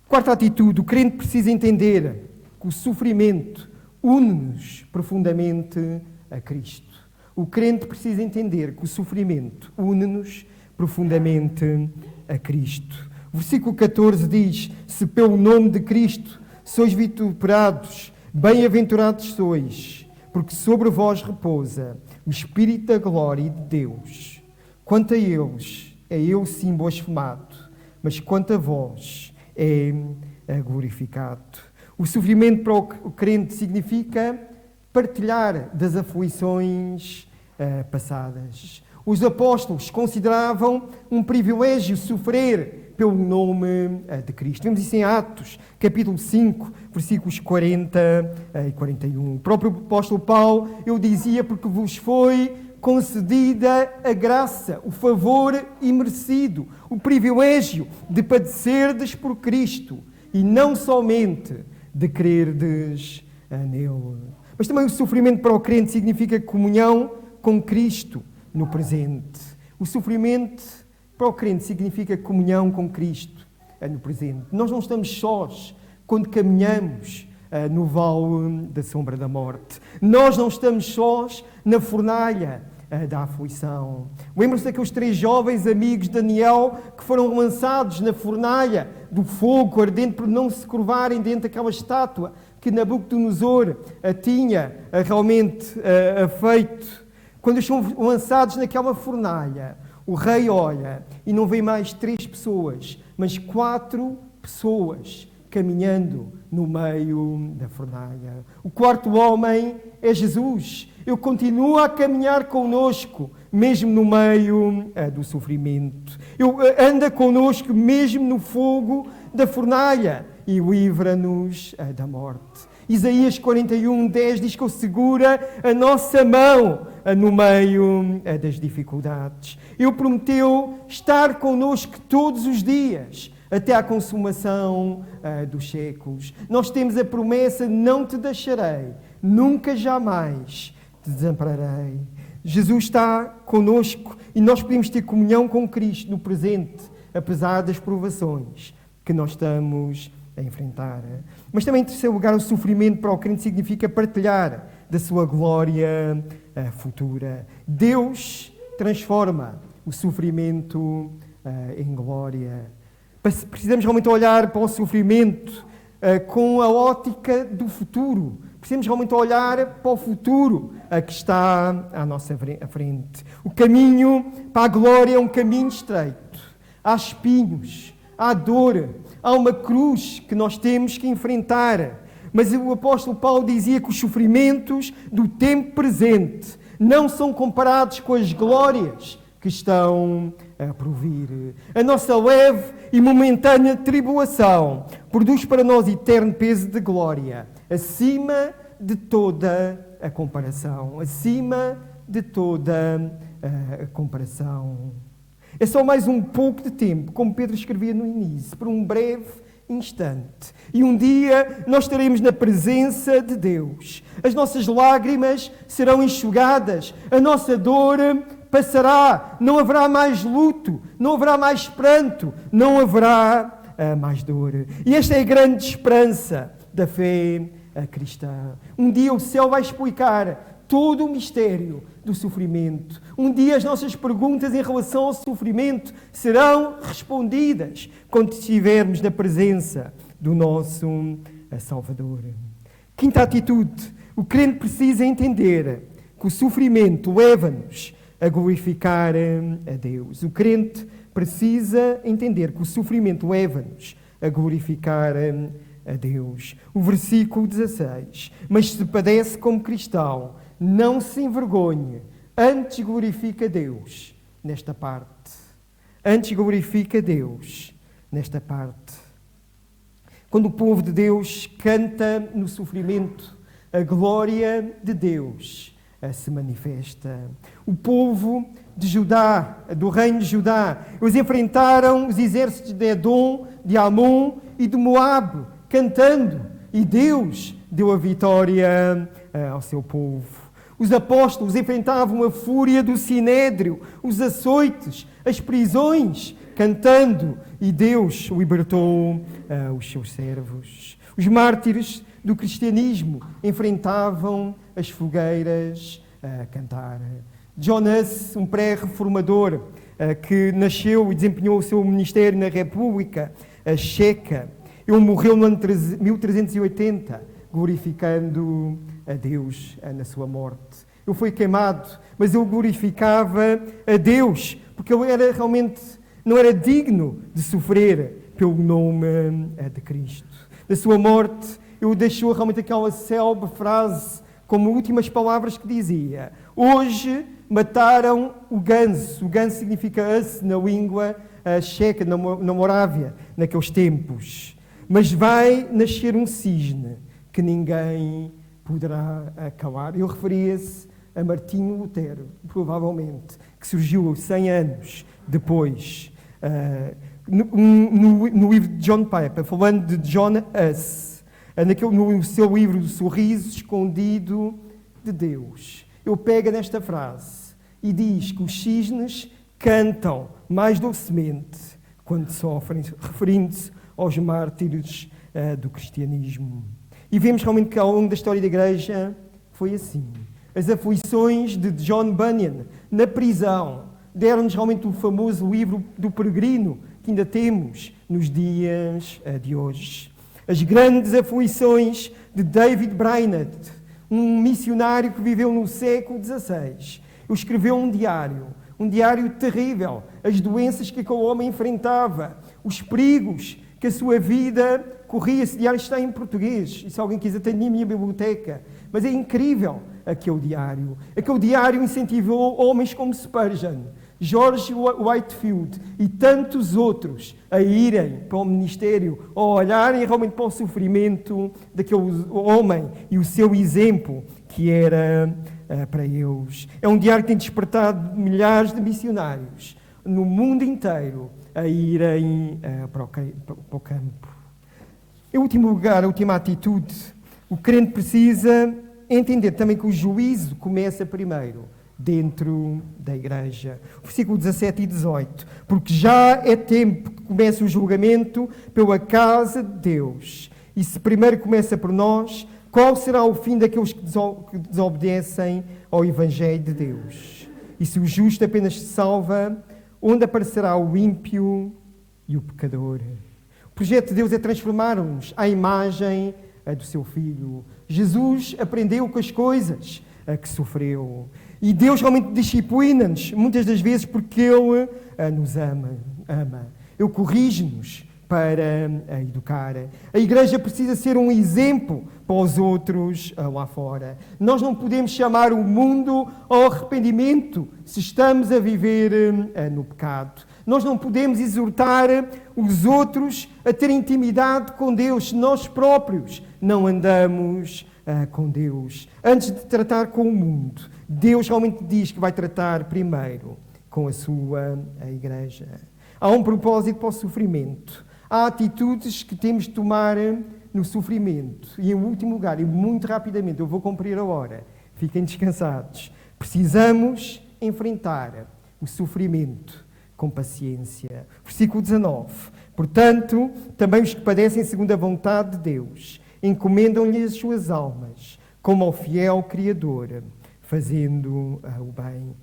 Quarta atitude: o crente precisa entender que o sofrimento une-nos profundamente a Cristo. O crente precisa entender que o sofrimento une-nos profundamente a Cristo. O versículo 14 diz: se pelo nome de Cristo sois vituperados, bem-aventurados sois, porque sobre vós repousa o Espírito da glória de Deus. Quanto a eles, é eu sim blasfemado, mas quanto a vós, é glorificado. O sofrimento para o crente significa partilhar das aflições passadas. Os apóstolos consideravam um privilégio sofrer pelo nome de Cristo. Vemos isso em Atos, capítulo 5, versículos 40 e 41. O próprio apóstolo Paulo, eu dizia, porque vos foi concedida a graça, o favor imerecido, o privilégio de padecerdes por Cristo e não somente de crerdes nele. Mas também o sofrimento para o crente significa comunhão com Cristo no presente. O sofrimento para o crente significa comunhão com Cristo no presente. Nós não estamos sós quando caminhamos no vale da sombra da morte. Nós não estamos sós na fornalha da aflição. Lembram-se daqueles 3 jovens amigos de Daniel que foram lançados na fornalha do fogo ardente por não se curvarem dentro daquela estátua que Nabucodonosor tinha realmente feito. Quando eles são lançados naquela fornalha, o rei olha e não vê mais 3 pessoas, mas 4 pessoas caminhando no meio da fornalha. O 4º homem é Jesus. Ele continua a caminhar connosco, mesmo no meio do sofrimento. Ele anda connosco mesmo no fogo da fornalha e livra-nos da morte. Isaías 41:10 diz que Ele segura a nossa mão no meio das dificuldades. Ele prometeu estar connosco todos os dias, até à consumação dos séculos. Nós temos a promessa: não te deixarei, nunca jamais te desampararei. Jesus está connosco e nós podemos ter comunhão com Cristo no presente, apesar das provações que nós estamos a enfrentar. Mas também, em terceiro lugar, o sofrimento para o crente significa partilhar da sua glória futura. Deus transforma o sofrimento em glória. Precisamos realmente olhar para o sofrimento com a ótica do futuro. Precisamos realmente olhar para o futuro que está à nossa frente. O caminho para a glória é um caminho estreito. Há espinhos, há dor, há uma cruz que nós temos que enfrentar. Mas o apóstolo Paulo dizia que os sofrimentos do tempo presente não são comparados com as glórias que estão por vir. A nossa leve e momentânea tribulação produz para nós eterno peso de glória, acima de toda a comparação. Acima de toda a comparação. É só mais um pouco de tempo, como Pedro escrevia no início, por um breve instante. E um dia nós estaremos na presença de Deus. As nossas lágrimas serão enxugadas, a nossa dor passará, não haverá mais luto, não haverá mais pranto, não haverá mais dor. E esta é a grande esperança da fé cristã. Um dia o céu vai explicar todo o mistério do sofrimento. Um dia as nossas perguntas em relação ao sofrimento serão respondidas quando estivermos na presença do nosso Salvador. Quinta atitude. O crente precisa entender que o sofrimento leva-nos a glorificar a Deus. O crente precisa entender que o sofrimento leva-nos a glorificar a Deus. O versículo 16. Mas se padece como cristão, não se envergonhe, antes glorifica Deus nesta parte. Antes glorifica Deus nesta parte. Quando o povo de Deus canta no sofrimento, a glória de Deus se manifesta. O povo de Judá, do reino de Judá, eles enfrentaram os exércitos de Edom, de Amon e de Moabe, cantando, e Deus deu a vitória ao seu povo. Os apóstolos enfrentavam a fúria do sinédrio, os açoites, as prisões, cantando, e Deus libertou os seus servos. Os mártires do cristianismo enfrentavam as fogueiras a cantar. John Huss, um pré-reformador que nasceu e desempenhou o seu ministério na República Checa, ele morreu no ano 1380, glorificando a Deus na sua morte. Ele foi queimado, mas ele glorificava a Deus, porque ele era realmente, não era digno de sofrer pelo nome de Cristo. Na sua morte, ele deixou realmente aquela célebre frase, como últimas palavras que dizia: hoje mataram o ganso. O ganso significa us na língua checa, na Morávia, naqueles tempos. Mas vai nascer um cisne que ninguém poderá calar. Ele referia-se a Martinho Lutero, provavelmente, que surgiu 100 anos depois. No livro de John Piper, falando de John Huss, no seu livro O Sorriso Escondido de Deus, ele pega nesta frase e diz que os cisnes cantam mais docemente quando sofrem, referindo-se aos mártires do cristianismo. E vemos realmente que ao longo da história da Igreja foi assim. As aflições de John Bunyan na prisão deram-nos realmente o famoso livro do Peregrino, que ainda temos nos dias de hoje. As grandes aflições de David Brainerd, um missionário que viveu no século XVI. Ele escreveu um diário terrível, as doenças que aquele homem enfrentava, os perigos que a sua vida corria. Esse diário está em português, e se alguém quiser tem na minha biblioteca. Mas é incrível aquele diário. Aquele diário incentivou homens como Spurgeon, George Whitefield e tantos outros a irem para o ministério, a olharem realmente para o sofrimento daquele homem e o seu exemplo que era para eles. É um diário que tem despertado milhares de missionários no mundo inteiro a irem para o campo. Em último lugar, a última atitude, o crente precisa entender também que o juízo começa primeiro dentro da igreja. Versículo 17 e 18. Porque já é tempo que comece o julgamento pela casa de Deus. E se primeiro começa por nós, qual será o fim daqueles que desobedecem ao Evangelho de Deus? E se o justo apenas se salva, onde aparecerá o ímpio e o pecador? O projeto de Deus é transformar-nos à imagem do seu Filho. Jesus aprendeu com as coisas que sofreu. E Deus realmente disciplina-nos, muitas das vezes, porque Ele nos ama. Ele corrige-nos para educar. A igreja precisa ser um exemplo para os outros lá fora. Nós não podemos chamar o mundo ao arrependimento se estamos a viver no pecado. Nós não podemos exortar os outros a ter intimidade com Deus se nós próprios não andamos com Deus. Antes de tratar com o mundo, Deus realmente diz que vai tratar primeiro com a sua igreja. Há um propósito para o sofrimento. Há atitudes que temos de tomar no sofrimento. E em último lugar, e muito rapidamente, eu vou cumprir a hora, fiquem descansados. Precisamos enfrentar o sofrimento com paciência. Versículo 19. Portanto, também os que padecem segundo a vontade de Deus, encomendam-lhe as suas almas, como ao fiel Criador, fazendo o bem.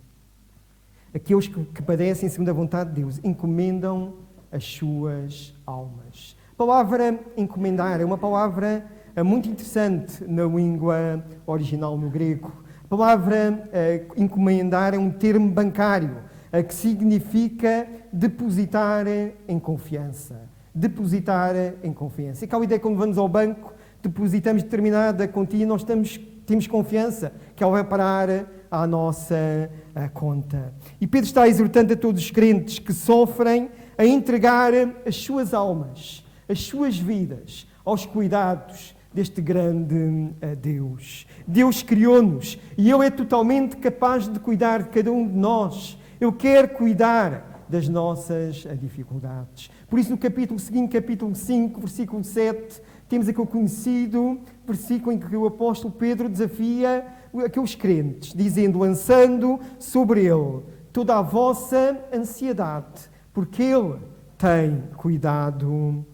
Aqueles que padecem segundo a vontade de Deus, encomendam as suas almas. A palavra encomendar é uma palavra muito interessante na língua original no grego. A palavra encomendar é um termo bancário que significa depositar em confiança. Depositar em confiança. Aquela ideia quando vamos ao banco, depositamos determinada quantia, nós temos confiança que ela vai parar à nossa conta. E Pedro está exortando a todos os crentes que sofrem a entregar as suas almas, as suas vidas, aos cuidados deste grande Deus. Deus criou-nos e Ele é totalmente capaz de cuidar de cada um de nós. Ele quer cuidar das nossas dificuldades. Por isso, no capítulo seguinte, capítulo 5, versículo 7, temos aquele conhecido versículo em que o apóstolo Pedro desafia aqueles crentes, dizendo, lançando sobre ele toda a vossa ansiedade, porque ele tem cuidado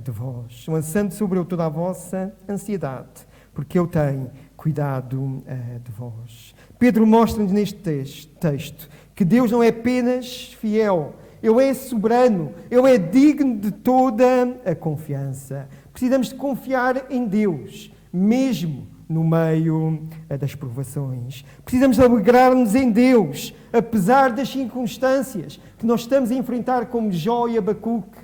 de vós. Lançando sobre ele toda a vossa ansiedade, porque ele tem cuidado de vós. Pedro mostra-nos neste texto que Deus não é apenas fiel, Ele é soberano, Ele é digno de toda a confiança. Precisamos de confiar em Deus, mesmo no meio das provações. Precisamos alegrar-nos em Deus, apesar das circunstâncias que nós estamos a enfrentar, como Jó e Abacuque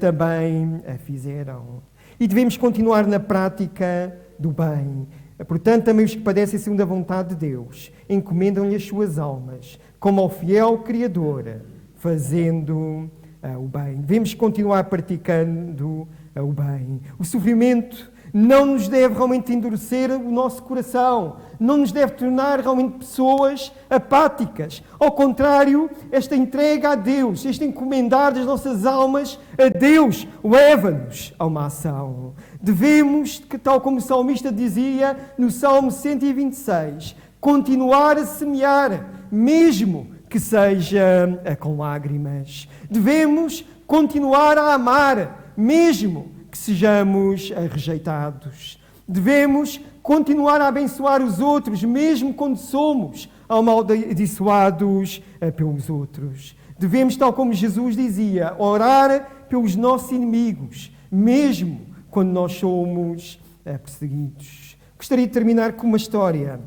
também fizeram. E devemos continuar na prática do bem. Portanto, também os que padecem segundo a vontade de Deus, encomendam-lhe as suas almas, como ao fiel Criador, fazendo o bem. Devemos continuar praticando o bem. O sofrimento não nos deve realmente endurecer o nosso coração, não nos deve tornar realmente pessoas apáticas. Ao contrário, esta entrega a Deus, este encomendar das nossas almas a Deus, leva-nos a uma ação. Devemos, tal como o salmista dizia no Salmo 126, continuar a semear, mesmo que seja com lágrimas. Devemos continuar a amar, mesmo que sejamos rejeitados. Devemos continuar a abençoar os outros, mesmo quando somos amaldiçoados pelos outros. Devemos, tal como Jesus dizia, orar pelos nossos inimigos, mesmo quando nós somos perseguidos. Gostaria de terminar com uma história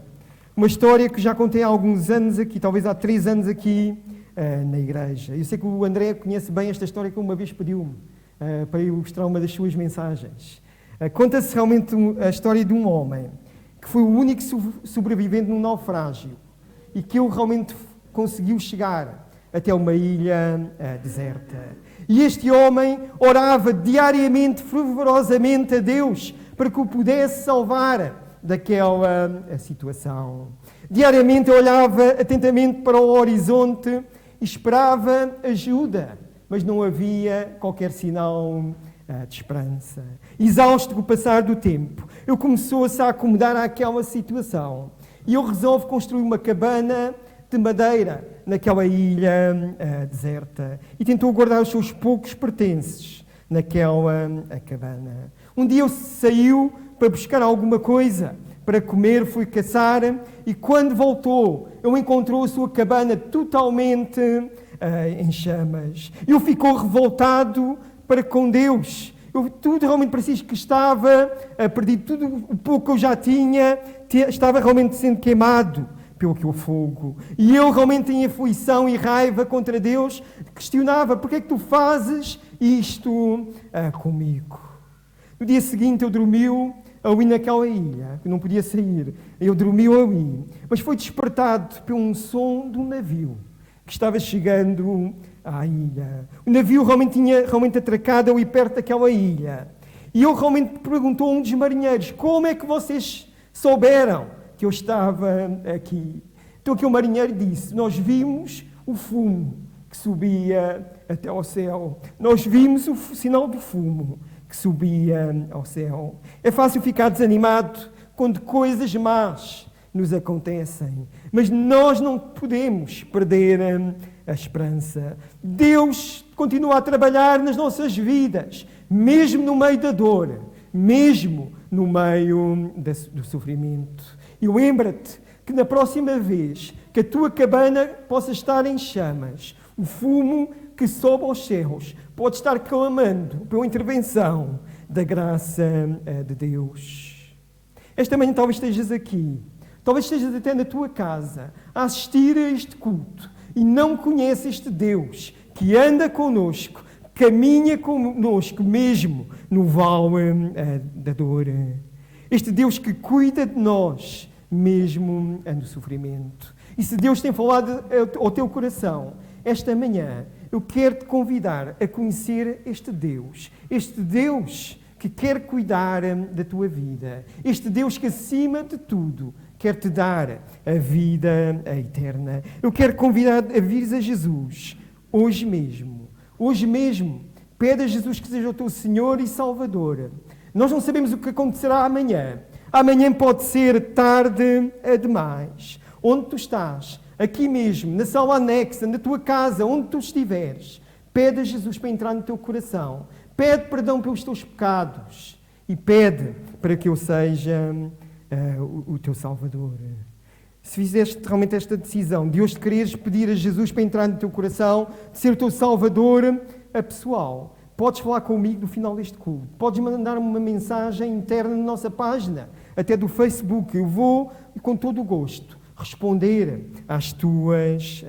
que já contei há alguns anos aqui, talvez há 3 anos aqui na igreja. Eu sei que o André conhece bem esta história que uma vez pediu-me para ilustrar uma das suas mensagens. Conta-se realmente a história de um homem que foi o único sobrevivente num naufrágio e que ele realmente conseguiu chegar até uma ilha deserta. E este homem orava diariamente, fervorosamente a Deus para que o pudesse salvar daquela situação. Diariamente olhava atentamente para o horizonte e esperava ajuda, mas não havia qualquer sinal de esperança. Exausto com o passar do tempo, ele começou-se a acomodar àquela situação e ele resolve construir uma cabana de madeira naquela ilha deserta e tentou guardar os seus poucos pertences naquela cabana. Um dia ele saiu para buscar alguma coisa para comer, foi caçar e quando voltou, ele encontrou a sua cabana totalmente em chamas. Ele ficou revoltado para com Deus. Tudo realmente parecia que estava perdido. Tudo o pouco que eu já tinha estava realmente sendo queimado pelo fogo. E eu realmente em aflição e raiva contra Deus questionava: porque é que tu fazes isto comigo? No dia seguinte ele dormiu ali naquela ilha, que não podia sair. Ele dormiu ali, mas foi despertado por um som de um navio que estava chegando à ilha. O navio realmente tinha atracado ali perto daquela ilha. E ele realmente perguntou a um dos marinheiros: como é que vocês souberam que eu estava aqui? Então aquele marinheiro disse: nós vimos o fumo que subia até ao céu. Nós vimos o sinal do fumo que subia ao céu. É fácil ficar desanimado quando coisas más nos acontecem, mas nós não podemos perder a esperança. Deus continua a trabalhar nas nossas vidas, mesmo no meio da dor, mesmo no meio do sofrimento. E lembra-te que na próxima vez que a tua cabana possa estar em chamas, o fumo que sobe aos céus pode estar clamando pela intervenção da graça de Deus. Esta manhã talvez estejas aqui, talvez estejas até na tua casa a assistir a este culto e não conheces este Deus que anda connosco, caminha connosco mesmo no vale da dor. Este Deus que cuida de nós mesmo no sofrimento. E se Deus tem falado ao teu coração esta manhã, eu quero te convidar a conhecer este Deus que quer cuidar da tua vida, este Deus que acima de tudo quer te dar a vida eterna. Eu quero convidar a vires a Jesus hoje mesmo. Hoje mesmo, pede a Jesus que seja o teu Senhor e Salvador. Nós não sabemos o que acontecerá amanhã. Amanhã pode ser tarde demais. Onde tu estás, aqui mesmo, na sala anexa, na tua casa, onde tu estiveres, pede a Jesus para entrar no teu coração. Pede perdão pelos teus pecados e pede para que eu seja o teu Salvador. Se fizeste realmente esta decisão de hoje quereres pedir a Jesus para entrar no teu coração, de ser o teu Salvador pessoal, podes falar comigo no final deste culto. Podes mandar-me uma mensagem interna na nossa página, até do Facebook. Eu vou, com todo o gosto, responder às tuas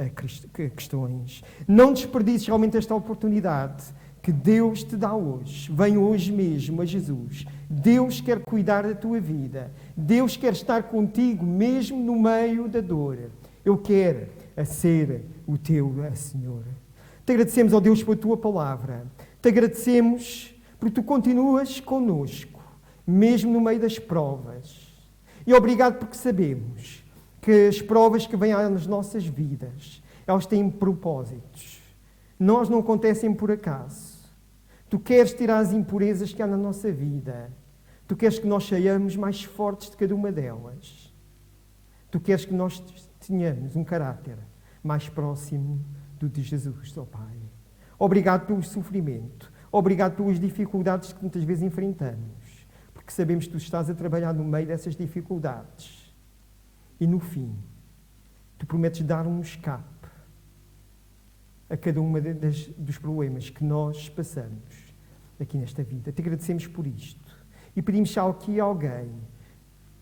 questões. Não desperdices realmente esta oportunidade que Deus te dá hoje. Vem hoje mesmo a Jesus. Deus quer cuidar da tua vida. Deus quer estar contigo mesmo no meio da dor. Eu quero ser o teu Senhor. Te agradecemos, ó Deus, pela tua palavra. Te agradecemos porque tu continuas conosco, mesmo no meio das provas. E obrigado porque sabemos que as provas que vêm nas nossas vidas, elas têm propósitos. Nós não acontecem por acaso. Tu queres tirar as impurezas que há na nossa vida. Tu queres que nós saiamos mais fortes de cada uma delas. Tu queres que nós tenhamos um caráter mais próximo do de Jesus, ó Pai. Obrigado pelo sofrimento. Obrigado pelas dificuldades que muitas vezes enfrentamos. Porque sabemos que tu estás a trabalhar no meio dessas dificuldades. E no fim, tu prometes dar um escape a cada uma dos problemas que nós passamos aqui nesta vida. Te agradecemos por isto. E pedimos se há aqui alguém,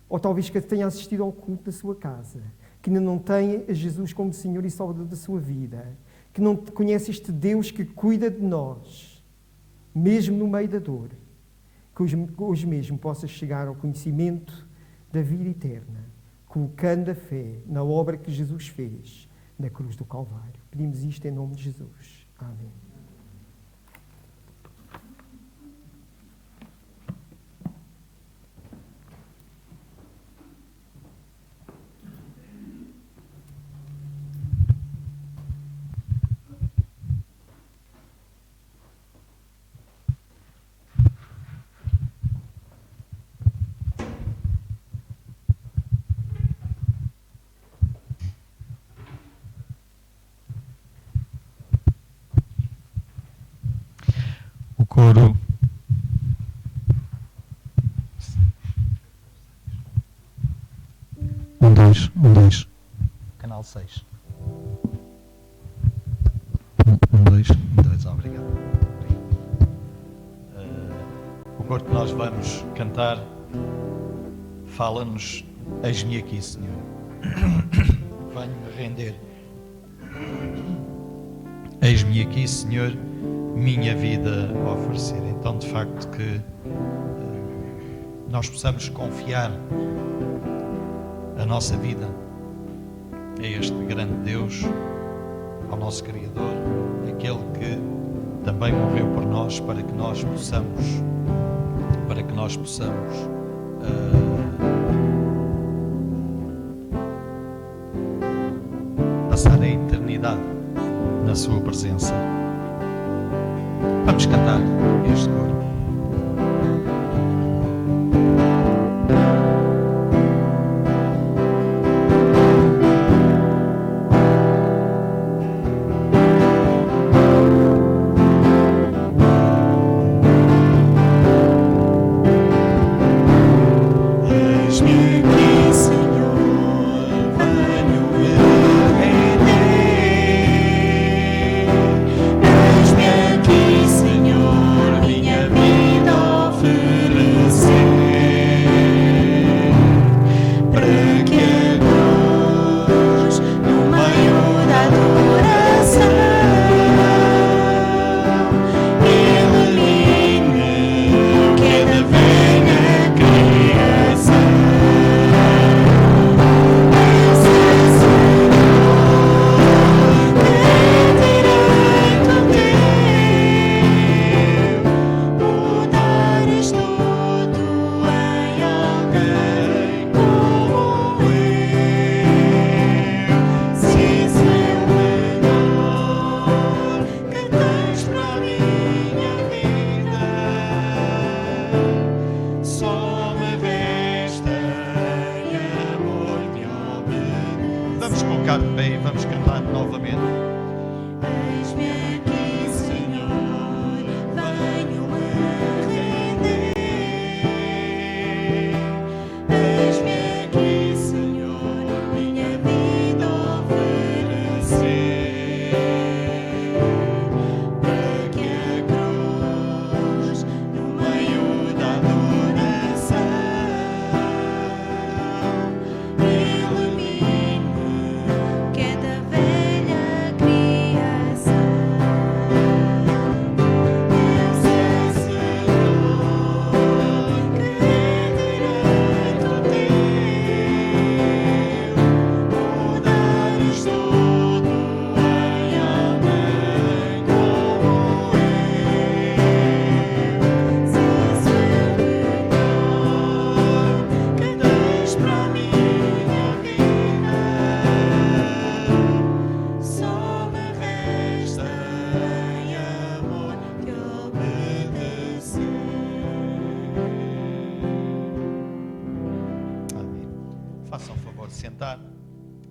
ou talvez que tenha assistido ao culto da sua casa, que ainda não tem a Jesus como Senhor e Salvador da sua vida, que não conhece este Deus que cuida de nós, mesmo no meio da dor, que hoje mesmo possa chegar ao conhecimento da vida eterna, colocando a fé na obra que Jesus fez na cruz do Calvário. Pedimos isto em nome de Jesus. Amém. Coro. Um, dois. Canal 6. Um, dois. Obrigado. O coro que nós vamos cantar fala-nos: eis-me aqui, Senhor. Venho-me render. Eis-me aqui, Senhor, minha vida a oferecer. Então, de facto, que nós possamos confiar a nossa vida a este grande Deus ao nosso Criador, aquele que também morreu por nós para que nós possamos passar a eternidade na sua presença. Vamos cantar este coro.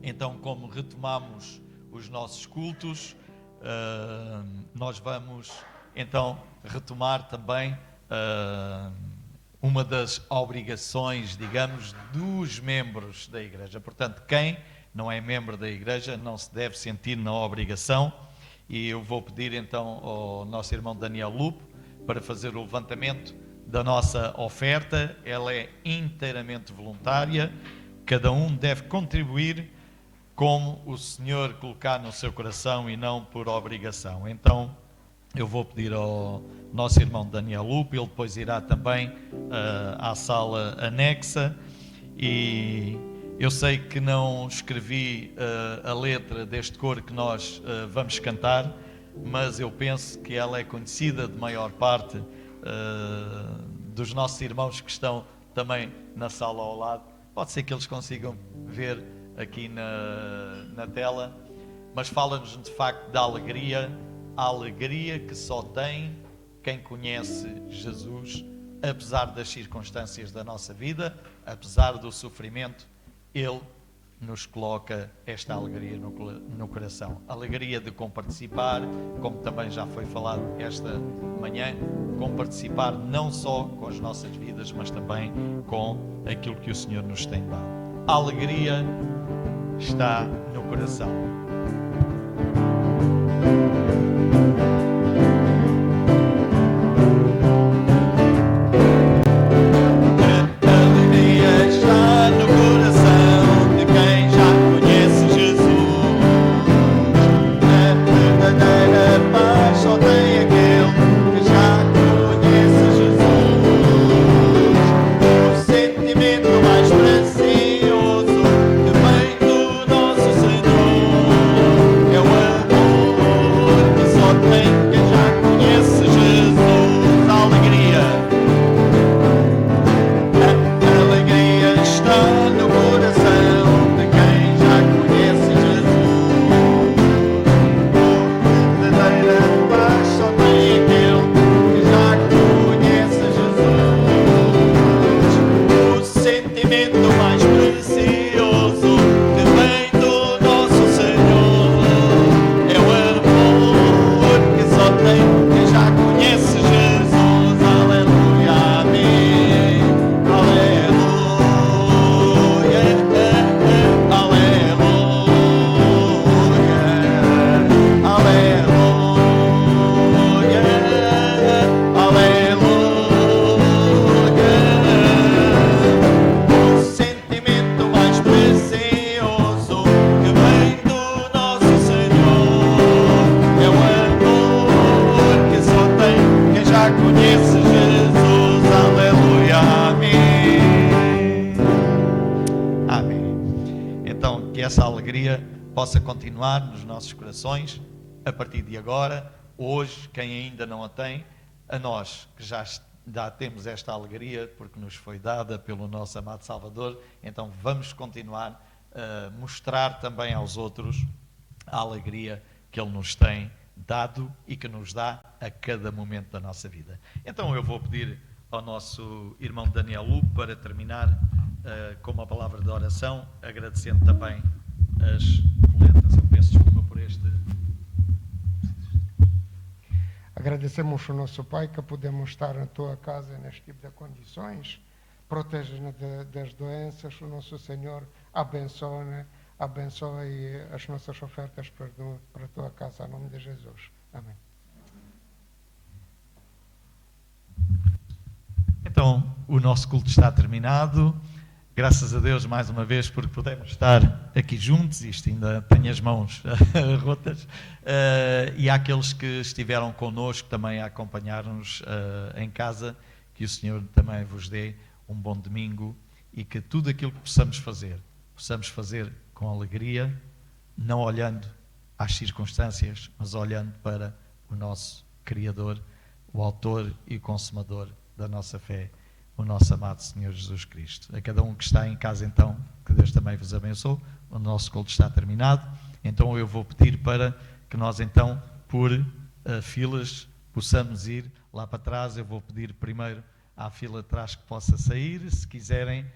Então, como retomamos os nossos cultos, nós vamos então retomar também uma das obrigações, digamos, dos membros da Igreja. Portanto, quem não é membro da Igreja não se deve sentir na obrigação, e eu vou pedir então ao nosso irmão Daniel Lupo para fazer o levantamento da nossa oferta. Ela é inteiramente voluntária, cada um deve contribuir como o Senhor colocar no seu coração e não por obrigação. Então, eu vou pedir ao nosso irmão Daniel Lupo, ele depois irá também à sala anexa, e eu sei que não escrevi a letra deste coro que nós vamos cantar, mas eu penso que ela é conhecida de maior parte dos nossos irmãos que estão também na sala ao lado. Pode ser que eles consigam ver aqui na tela, mas fala-nos de facto da alegria, a alegria que só tem quem conhece Jesus, apesar das circunstâncias da nossa vida, apesar do sofrimento, Ele nos coloca esta alegria no coração. Alegria de comparticipar, como também já foi falado esta manhã, comparticipar não só com as nossas vidas, mas também com aquilo que o Senhor nos tem dado. A alegria está no coração. Mais precioso que vem do nosso Senhor. conheces Jesus, aleluia, amém. Amém. Então, que essa alegria possa continuar nos nossos corações, a partir de agora, hoje, quem ainda não a tem, a nós que já temos esta alegria, porque nos foi dada pelo nosso amado Salvador, então vamos continuar a mostrar também aos outros a alegria que Ele nos tem dado e que nos dá a cada momento da nossa vida. Então eu vou pedir ao nosso irmão Daniel Lu para terminar com uma palavra de oração, agradecendo também as coletas. Eu peço desculpa por este... Agradecemos ao nosso Pai que podemos estar na tua casa neste tipo de condições. Protege-nos das doenças. O nosso Senhor abençoe as nossas ofertas para a tua casa, em nome de Jesus. Amém. Então, o nosso culto está terminado. Graças a Deus, mais uma vez, porque podemos estar aqui juntos. Isto ainda tem as mãos rotas. E àqueles que estiveram connosco também a acompanhar-nos em casa, que o Senhor também vos dê um bom domingo e que tudo aquilo que possamos fazer com alegria, não olhando às circunstâncias, mas olhando para o nosso Criador, o Autor e Consumador da nossa fé, o nosso amado Senhor Jesus Cristo. A cada um que está em casa, então, que Deus também vos abençoe. O nosso culto está terminado. Então eu vou pedir para que nós, então, por filas, possamos ir lá para trás. Eu vou pedir primeiro à fila de trás que possa sair. Se quiserem